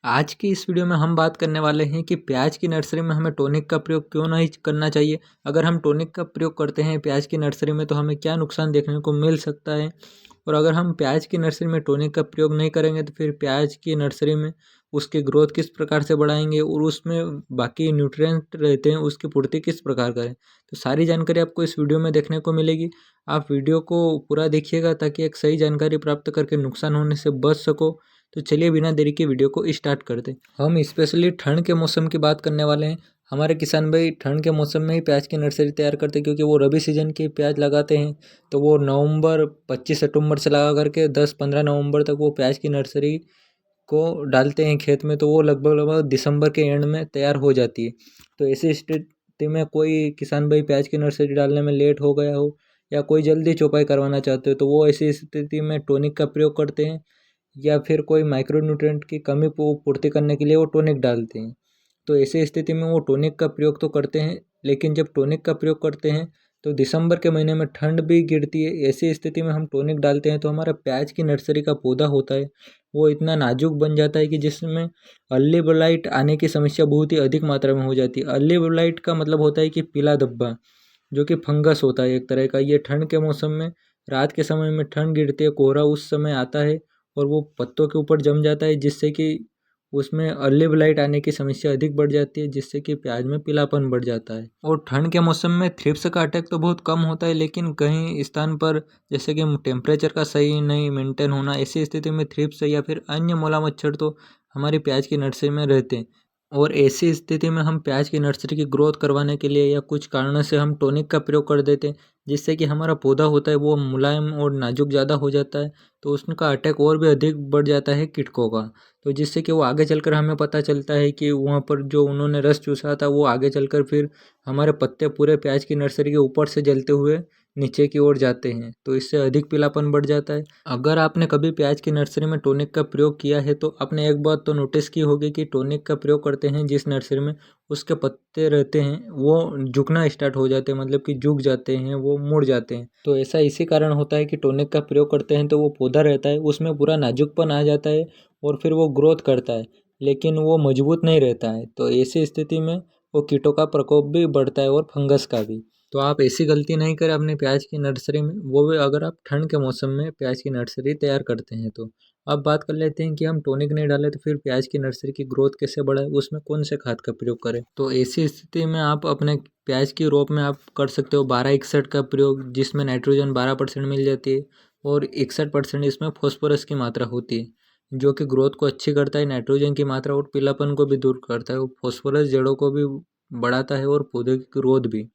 आज की इस वीडियो में हम बात करने वाले हैं कि प्याज की नर्सरी में हमें टॉनिक का प्रयोग क्यों नहीं करना चाहिए। अगर हम टॉनिक का प्रयोग करते हैं प्याज की नर्सरी में तो हमें क्या नुकसान देखने को मिल सकता है, और अगर हम प्याज की नर्सरी में टॉनिक का प्रयोग नहीं करेंगे तो फिर प्याज की नर्सरी में उसकी ग्रोथ किस प्रकार से बढ़ाएंगे और उसमें बाकी न्यूट्रिएंट रहते हैं उसकी पूर्ति किस प्रकार करें। तो सारी जानकारी आपको इस वीडियो में देखने को मिलेगी। आप वीडियो को पूरा देखिएगा ताकि एक सही जानकारी प्राप्त करके नुकसान होने से बच सको। तो चलिए बिना देरी के वीडियो को स्टार्ट करते हैं। हम स्पेशली ठंड के मौसम की बात करने वाले हैं। हमारे किसान भाई ठंड के मौसम में ही प्याज की नर्सरी तैयार करते हैं क्योंकि वो रबी सीजन की प्याज लगाते हैं। तो वो नवंबर 25 सितंबर से लगा करके 10-15 नवंबर तक वो प्याज की नर्सरी को डालते हैं खेत में, तो वो लगभग लगभग दिसंबर के एंड में तैयार हो जाती है। तो ऐसी स्थिति में कोई किसान भाई प्याज की नर्सरी डालने में लेट हो गया हो या कोई जल्दी चौपाई करवाना चाहते हो तो वो ऐसी स्थिति में टॉनिक का प्रयोग करते हैं, या फिर कोई माइक्रो न्यूट्रिएंट की कमी को पूर्ति करने के लिए वो टॉनिक डालते हैं। तो ऐसी स्थिति में वो टॉनिक का प्रयोग तो करते हैं, लेकिन जब टॉनिक का प्रयोग करते हैं तो दिसंबर के महीने में ठंड भी गिरती है। ऐसी स्थिति में हम टॉनिक डालते हैं तो हमारा प्याज की नर्सरी का पौधा होता है वो इतना नाजुक बन जाता है कि जिसमें अर्ली ब्लाइट आने की समस्या बहुत ही अधिक मात्रा में हो जाती है। अर्ली ब्लाइट का मतलब होता है कि पीला धब्बा, जो कि फंगस होता है एक तरह का। ये ठंड के मौसम में रात के समय में ठंड गिरती है, कोहरा उस समय आता है और वो पत्तों के ऊपर जम जाता है, जिससे कि उसमें अर्ली ब्लाइट आने की समस्या अधिक बढ़ जाती है, जिससे कि प्याज में पीलापन बढ़ जाता है। और ठंड के मौसम में थ्रिप्स का अटैक तो बहुत कम होता है, लेकिन कहीं स्थान पर जैसे कि टेम्परेचर का सही नहीं मेंटेन होना, ऐसी स्थिति में थ्रिप्स या फिर अन्य मोला मच्छर तो हमारी प्याज की नर्सरी में रहते हैं। और ऐसी स्थिति में हम प्याज की नर्सरी की ग्रोथ करवाने के लिए या कुछ कारणों से हम टॉनिक का प्रयोग कर देते हैं, जिससे कि हमारा पौधा होता है वो मुलायम और नाजुक ज़्यादा हो जाता है। तो उसका अटैक और भी अधिक बढ़ जाता है कीटकों का, तो जिससे कि वो आगे चलकर हमें पता चलता है कि वहाँ पर जो उन्होंने रस चूसा था वो आगे चलकर फिर हमारे पत्ते पूरे प्याज की नर्सरी के ऊपर से जलते हुए नीचे की ओर जाते हैं, तो इससे अधिक पीलापन बढ़ जाता है। अगर आपने कभी प्याज की नर्सरी में टॉनिक का प्रयोग किया है तो आपने एक बात तो नोटिस की होगी कि टॉनिक का प्रयोग करते हैं जिस नर्सरी में उसके पत्ते रहते हैं वो झुकना स्टार्ट हो जाते हैं, मतलब कि झुक जाते हैं, वो मुड़ जाते हैं। तो ऐसा इसी कारण होता है कि टॉनिक का प्रयोग करते हैं तो वो पौधा रहता है उसमें पूरा नाजुकपन आ जाता है और फिर वो ग्रोथ करता है, लेकिन वो मजबूत नहीं रहता है। तो ऐसी स्थिति में वो कीटों का प्रकोप भी बढ़ता है और फंगस का भी। तो आप ऐसी गलती नहीं करें अपने प्याज की नर्सरी में, वो भी अगर आप ठंड के मौसम में प्याज की नर्सरी तैयार करते हैं तो। अब बात कर लेते हैं कि हम टॉनिक नहीं डालें तो फिर प्याज की नर्सरी की ग्रोथ कैसे बढ़ाए, उसमें कौन से खाद का प्रयोग करें। तो ऐसी स्थिति में आप अपने प्याज की रोप में आप कर सकते हो 12-61 का प्रयोग, जिसमें नाइट्रोजन 12% मिल जाती है और 61% इसमें फॉस्फोरस की मात्रा होती है, जो कि ग्रोथ को अच्छी करता है, नाइट्रोजन की मात्रा और पीलापन को भी दूर करता है, और फॉस्फोरस जड़ों को भी बढ़ाता है और पौधे की ग्रोथ भी।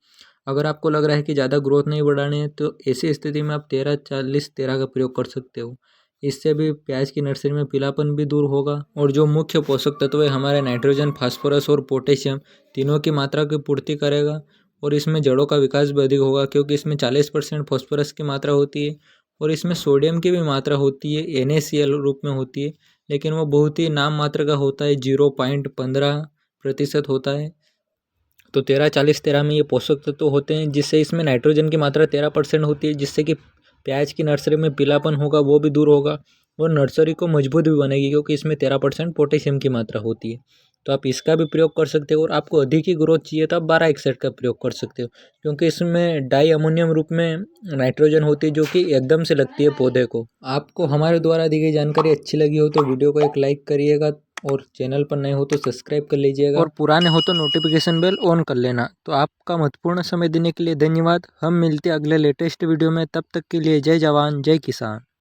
अगर आपको लग रहा है कि ज़्यादा ग्रोथ नहीं बढ़ानी है तो ऐसी स्थिति में आप 13-40-13 का प्रयोग कर सकते हो। इससे भी प्याज की नर्सरी में पीलापन भी दूर होगा, और जो मुख्य पोषक तत्व है हमारे नाइट्रोजन, फास्फोरस और पोटेशियम, तीनों की मात्रा की पूर्ति करेगा। और इसमें जड़ों का विकास भी अधिक होगा क्योंकि इसमें 40% फॉस्फोरस की मात्रा होती है और इसमें सोडियम की भी मात्रा होती है, NaCl रूप में होती है, लेकिन वो बहुत ही नाम मात्र का होता है, 0.15% होता है। तो 13-40-13 में ये पोषक तत्व होते हैं, जिससे इसमें नाइट्रोजन की मात्रा 13% होती है, जिससे कि प्याज की नर्सरी में पीलापन होगा वो भी दूर होगा और नर्सरी को मजबूत भी बनेगी क्योंकि इसमें 13% पोटेशियम की मात्रा होती है। तो आप इसका भी प्रयोग कर सकते हो, और आपको अधिक ही ग्रोथ चाहिए तो आप 12-61 का प्रयोग कर सकते हो, क्योंकि इसमें डाई अमोनियम रूप में नाइट्रोजन होती है जो कि एकदम से लगती है पौधे को। आपको हमारे द्वारा दी गई जानकारी अच्छी लगी हो तो वीडियो को एक लाइक करिएगा, और चैनल पर नए हो तो सब्सक्राइब कर लीजिएगा, और पुराने हो तो नोटिफिकेशन बेल ऑन कर लेना। तो आपका महत्वपूर्ण समय देने के लिए धन्यवाद। हम मिलते हैं अगले लेटेस्ट वीडियो में, तब तक के लिए जय जवान जय किसान।